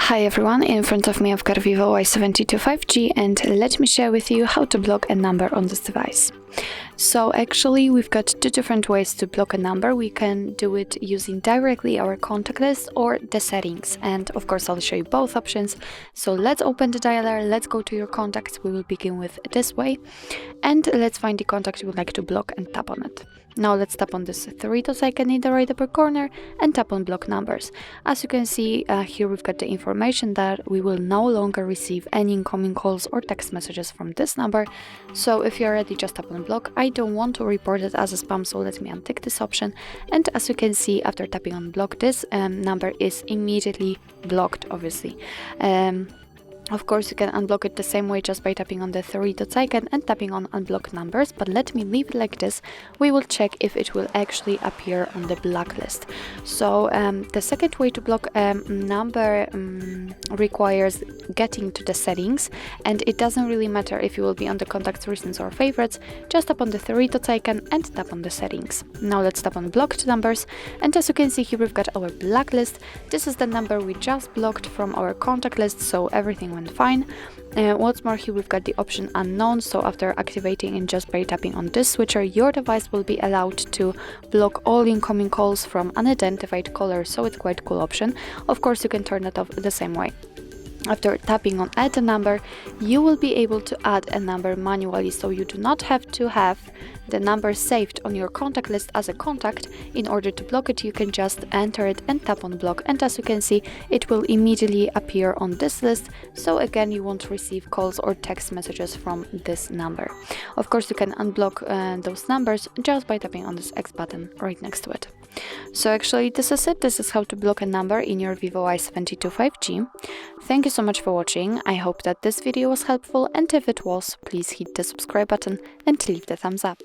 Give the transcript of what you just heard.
Hi everyone, in front of me I've got Vivo Y72 5G and let me share with you how to block a number on this device. So actually we've got two different ways to block a number. We can do it using directly our contact list or the settings, and of course I'll show you both options. So let's open the dialer, let's go to your contacts. We will begin with this way and let's find the contact you would like to block and tap on it. Now let's tap on this three dots icon in the right upper corner and tap on block numbers. As you can see, here we've got the information that we will no longer receive any incoming calls or text messages from this number. So if you're ready, just tap on block. I don't want to report it as a spam, so let me untick this option. And as you can see, after tapping on block, this number is immediately blocked, obviously. Of course, you can unblock it the same way, just by tapping on the three dots icon and tapping on unblock numbers, but let me leave it like this. We will check if it will actually appear on the blacklist. So the second way to block a number requires getting to the settings, and it doesn't really matter if you will be on the contacts, recents or favorites. Just tap on the three dots icon and tap on the settings. Now let's tap on blocked numbers, and as you can see here, we've got our blacklist. This is the number we just blocked from our contact list, so everything went fine. What's more, here we've got the option unknown, so after activating and just by tapping on this switcher, your device will be allowed to block all incoming calls from unidentified callers, so it's quite a cool option. Of course, you can turn it off the same way. After tapping on add a number, you will be able to add a number manually, so you do not have to have the number saved on your contact list as a contact. In order to block it, you can just enter it and tap on block, and as you can see, it will immediately appear on this list. So again, you won't receive calls or text messages from this number. Of course, you can unblock those numbers just by tapping on this X button right next to it. So actually this is it. This is how to block a number in your Vivo Y72 5G. Thank you so much for watching. I hope that this video was helpful, and if it was, please hit the subscribe button and leave the thumbs up.